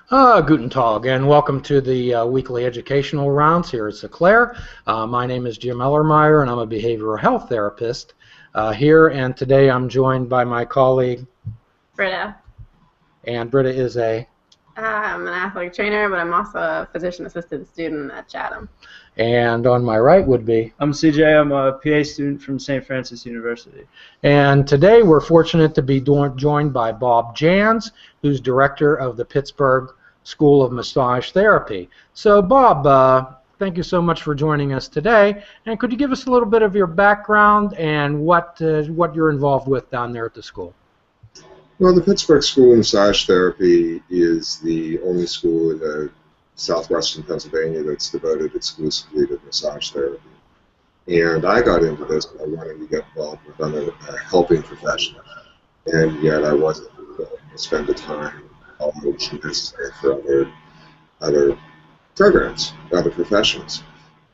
Guten Tag, and welcome to the weekly educational rounds here at Sinclair. My name is Jim Ellermeyer, and I'm a behavioral health therapist here, and today I'm joined by my colleague, Britta. And Britta is I'm an athletic trainer, but I'm also a physician-assistant student at Chatham. And on my right would be... I'm CJ. I'm a PA student from St. Francis University. And today we're fortunate to be joined by Bob Jansch, who's director of the Pittsburgh School of Massage Therapy. So Bob, thank you so much for joining us today. And could you give us a little bit of your background and what you're involved with down there at the school? Well, the Pittsburgh School of Massage Therapy is the only school in southwestern Pennsylvania that's devoted exclusively to massage therapy. And I got into this by wanting to get involved with a helping profession, and yet I wasn't willing to spend the time necessary for other programs, other professions.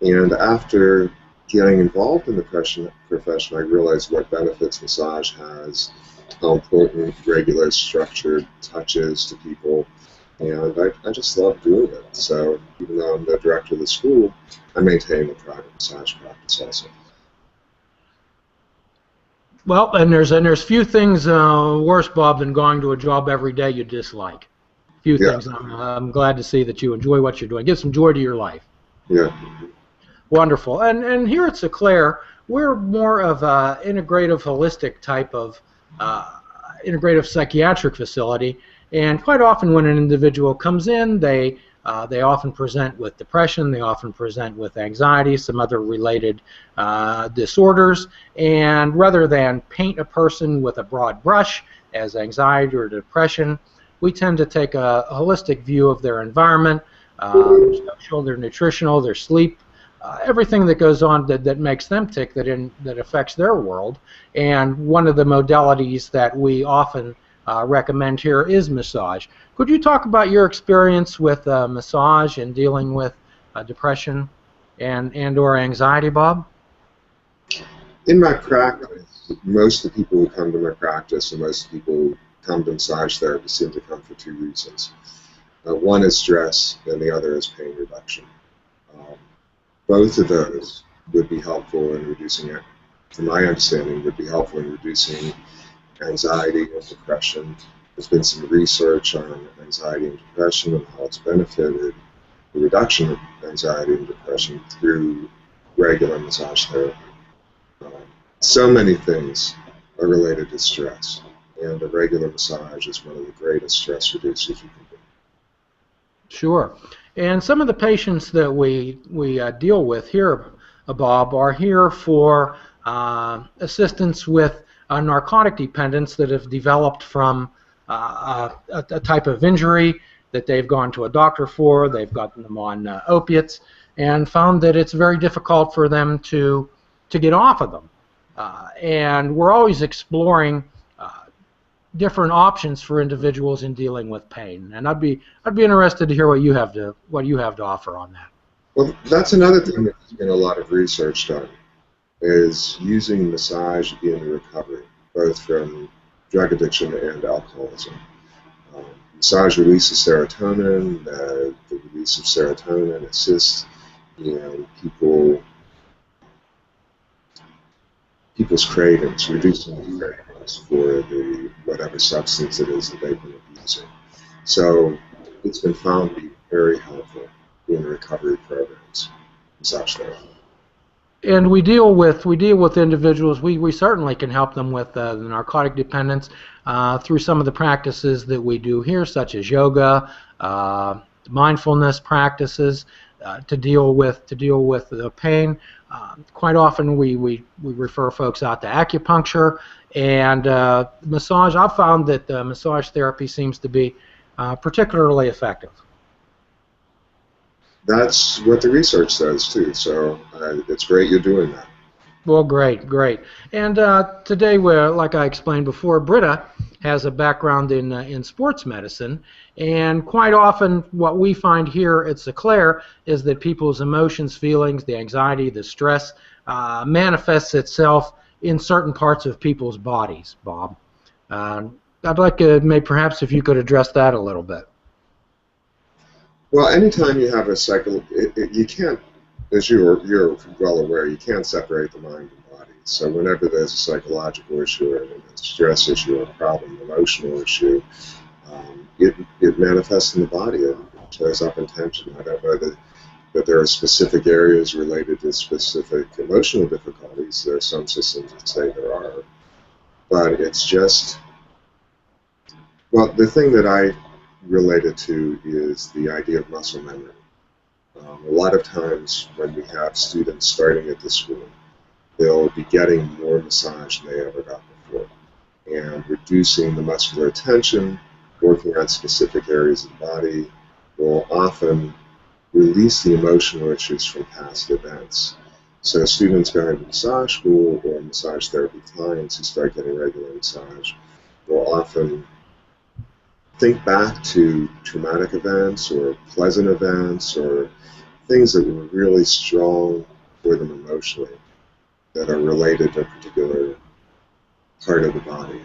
And after getting involved in the profession, I realized what benefits massage has, how important regular, structured touch is to people, and I just love doing it. So even though I'm the director of the school, I maintain the private massage practice also. Well, and there's few things worse, Bob, than going to a job every day you dislike. Few things. I'm glad to see that you enjoy what you're doing. Give some joy to your life. Yeah. Wonderful. And here at Sinclair, we're more of an integrative, holistic type of integrative psychiatric facility. And quite often when an individual comes in, they often present with depression, they often present with anxiety, some other related disorders, and rather than paint a person with a broad brush as anxiety or depression, we tend to take a holistic view of their environment, their social, their nutritional, their sleep, everything that goes on that makes them tick, that affects their world. And one of the modalities that we often recommend here is massage. Could you talk about your experience with massage and dealing with depression and or anxiety, Bob? In my practice, most of the people who come to my practice and most people who come to massage therapy seem to come for two reasons. One is stress and the other is pain reduction. Both of those would be helpful in reducing it, from my understanding, would be helpful in reducing anxiety and depression. There's been some research on anxiety and depression and how it's benefited the reduction of anxiety and depression through regular massage therapy. So many things are related to stress, and a regular massage is one of the greatest stress reducers you can do. Sure. And some of the patients that we deal with here, Bob, are here for assistance with narcotic dependence that have developed from a type of injury that they've gone to a doctor for, they've gotten them on opiates, and found that it's very difficult for them to get off of them. And we're always exploring different options for individuals in dealing with pain. And I'd be interested to hear what you have to offer on that. Well, that's another thing that there's been a lot of research done, is using massage in recovery, both from drug addiction and alcoholism. Massage releases serotonin. The release of serotonin assists in people's cravings, reducing the cravings for whatever substance it is that they've been abusing. So it's been found to be very helpful in recovery programs, massage therapy. And we deal with individuals. We certainly can help them with the narcotic dependence through some of the practices that we do here, such as yoga, mindfulness practices to deal with the pain. Quite often we refer folks out to acupuncture and massage. I've found that massage therapy seems to be particularly effective. That's what the research says too, so it's great you're doing that. Well, great. And today, like I explained before, Britta has a background in sports medicine, and quite often what we find here at Sinclair is that people's emotions, feelings, the anxiety, the stress manifests itself in certain parts of people's bodies, Bob. I'd like to maybe perhaps if you could address that a little bit. Well, anytime you have a you can't, as you're well aware, you can't separate the mind and body. So whenever there's a psychological issue or a stress issue or a problem, emotional issue, it manifests in the body. It shows up in tension. I don't know that there are specific areas related to specific emotional difficulties. There are some systems that say there are, but it's just, well, the thing that I relate it to is the idea of muscle memory. A lot of times when we have students starting at the school, they'll be getting more massage than they ever got before, and reducing the muscular tension, working on specific areas of the body, will often release the emotional issues from past events. So students going to massage school or massage therapy clients who start getting regular massage will often think back to traumatic events or pleasant events or things that were really strong for them emotionally that are related to a particular part of the body.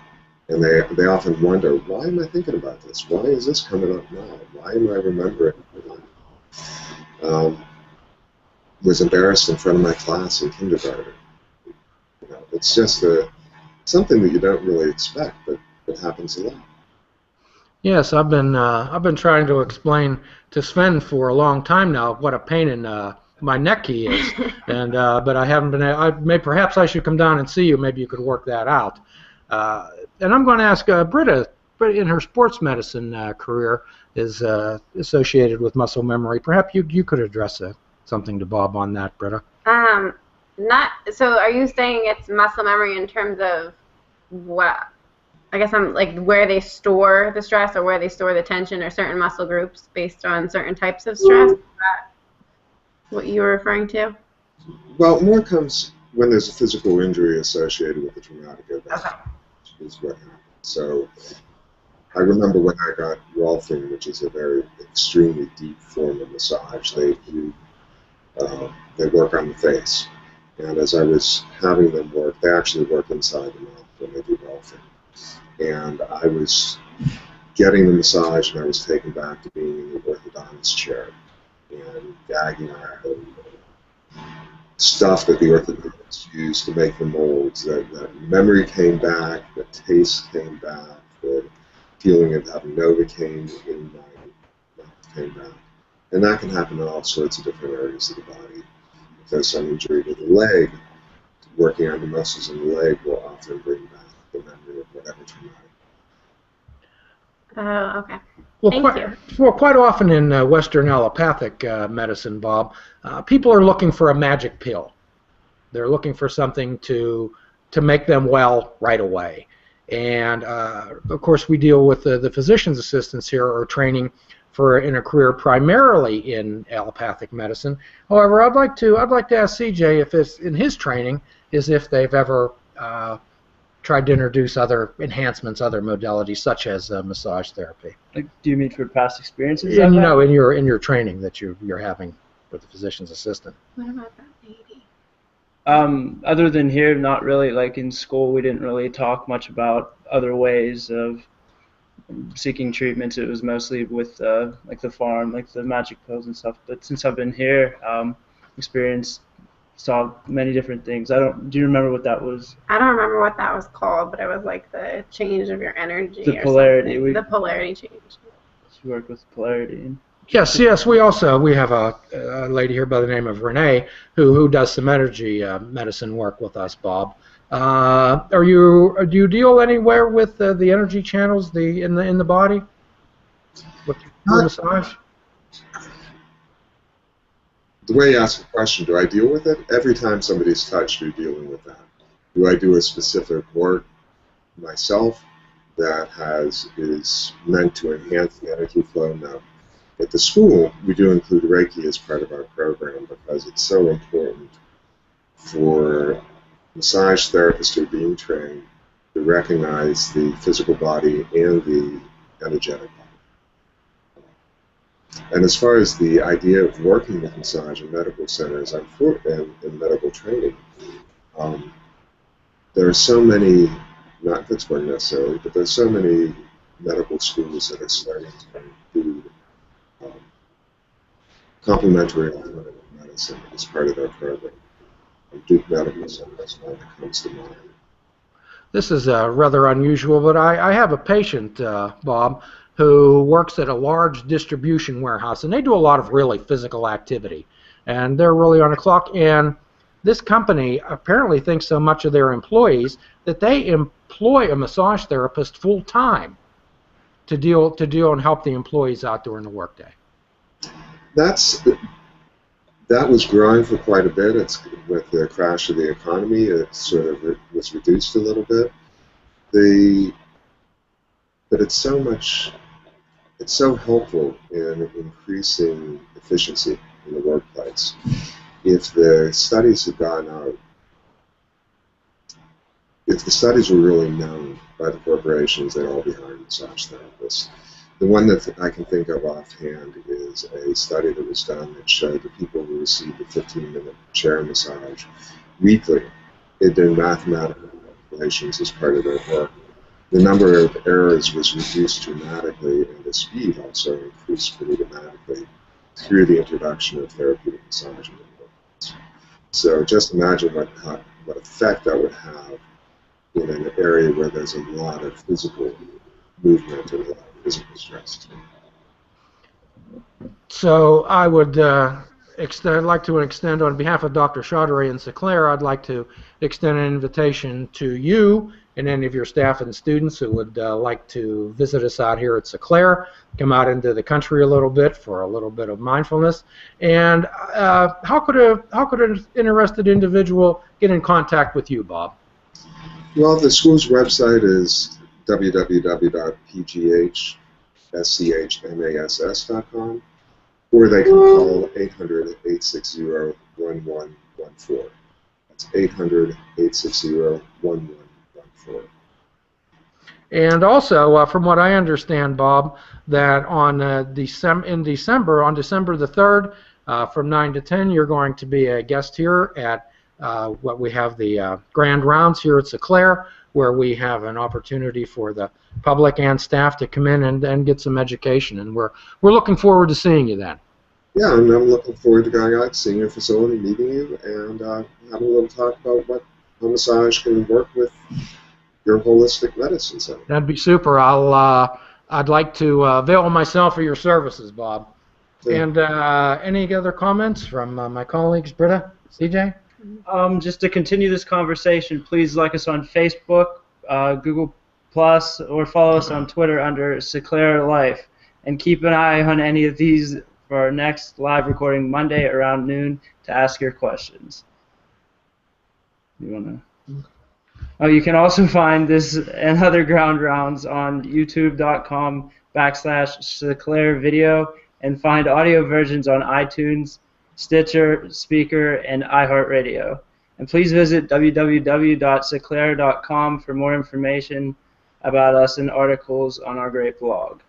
And they often wonder, why am I thinking about this? Why is this coming up now? Why am I remembering was embarrassed in front of my class in kindergarten? It's just something that you don't really expect, but it happens a lot. Yes, I've been trying to explain to Sven for a long time now what a pain in my neck he is, and but I haven't been. Perhaps I should come down and see you. Maybe you could work that out. And I'm going to ask Britta in her sports medicine career is associated with muscle memory. Perhaps you could address something to Bob on that, Britta. Not so. Are you saying it's muscle memory in terms of what? I guess I'm like where they store the stress or where they store the tension or certain muscle groups based on certain types of stress? Is that what you were referring to? Well, more comes when there's a physical injury associated with a traumatic event. Okay. Is what happens. So I remember when I got rolfing, which is a very extremely deep form of massage. They work on the face, and as I was having them work, they actually work inside the mouth when they do rolfing. And I was getting the massage, and I was taken back to being in the orthodontist chair and gagging out stuff that the orthodontists used to make the molds. That memory came back, the taste came back, the feeling of having Novocaine in my mouth came back. And that can happen in all sorts of different areas of the body. If there's some injury to the leg, working on the muscles in the leg will often bring back the memory of whatever traumatic. Oh, okay. Well, Thank you. Well, quite often in Western allopathic medicine, Bob, people are looking for a magic pill. They're looking for something to make them well right away. And of course, we deal with the physician's assistants here are training in a career primarily in allopathic medicine. However, I'd like to ask CJ if it's in his training if they've ever tried to introduce other enhancements, other modalities such as massage therapy. Like, do you mean for past experiences? In your training that you're having with the physician's assistant. What about that lady? Other than here, not really. Like in school, we didn't really talk much about other ways of seeking treatments. It was mostly with like the farm, like the magic pills and stuff. But since I've been here, saw many different things. Do you remember what that was? I don't remember what that was called, but it was like the change of your energy. The polarity. The polarity change. We work with polarity. Yes. We have a lady here by the name of Renee who does some energy medicine work with us, Bob. Do you deal anywhere with the energy channels in the body with your massage? The way you ask the question, do I deal with it? Every time somebody's touched, you're dealing with that. Do I do a specific work myself that is meant to enhance the energy flow? No. At the school, we do include Reiki as part of our program because it's so important for massage therapists who are being trained to recognize the physical body and the energetic body. And as far as the idea of working with massage in medical centers and in medical training, there are so many, not Pittsburgh necessarily, but there's so many medical schools that are starting to include complementary alternative medicine as part of their program. Duke Medical Center is one that comes to mind. This is rather unusual, but I have a patient, Bob, who works at a large distribution warehouse, and they do a lot of really physical activity, and they're really on the clock. And this company apparently thinks so much of their employees that they employ a massage therapist full time to deal and help the employees out during the workday. That was growing for quite a bit. It's with the crash of the economy, it sort of was reduced a little bit. But it's so helpful in increasing efficiency in the workplace. If the studies had gone out, if the studies were really known by the corporations, they'd all be hiring massage therapists. The one that I can think of offhand is a study that was done that showed that people who received a 15-minute chair massage weekly had done mathematical calculations as part of their work. The number of errors was reduced dramatically, and the speed also increased pretty dramatically through the introduction of therapeutic massage in the workplace. So just imagine what effect that would have in an area where there's a lot of physical movement and a lot of physical stress. So I would like to extend, on behalf of Dr. Chaudhary and Seclair, I'd like to extend an invitation to you and any of your staff and students who would like to visit us out here at Seclair, come out into the country a little bit for a little bit of mindfulness. And how could an interested individual get in contact with you, Bob? Well, the school's website is www.pghschmass.com, or they can call 800-860-1114. That's 800-860-1114. And also, from what I understand, Bob, that on December, on December the 3rd, from 9 to 10, you're going to be a guest here at what we have the Grand Rounds here at Seclair, where we have an opportunity for the public and staff to come in and get some education, and we're looking forward to seeing you then. Yeah, and I'm looking forward to going out, seeing your facility, meeting you, and having a little talk about how massage can work with your holistic medicine center. That'd be super. I'd like to avail myself of your services, Bob. Yeah. And any other comments from my colleagues, Britta, CJ? Just to continue this conversation, please like us on Facebook, Google+, or follow us on Twitter under Seclair Life. And keep an eye on any of these for our next live recording Monday around noon to ask your questions. You can also find this and other Ground Rounds on youtube.com/Seclair Video, and find audio versions on iTunes, Stitcher, Speaker, and iHeartRadio. And please visit www.seclair.com for more information about us and articles on our great blog.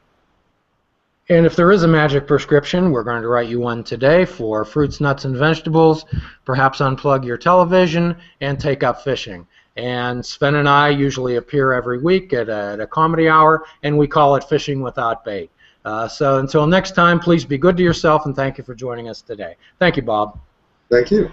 And if there is a magic prescription, we're going to write you one today for fruits, nuts, and vegetables. Perhaps unplug your television and take up fishing. And Sven and I usually appear every week at a comedy hour, and we call it Fishing Without Bait. So until next time, please be good to yourself, and thank you for joining us today. Thank you, Bob. Thank you.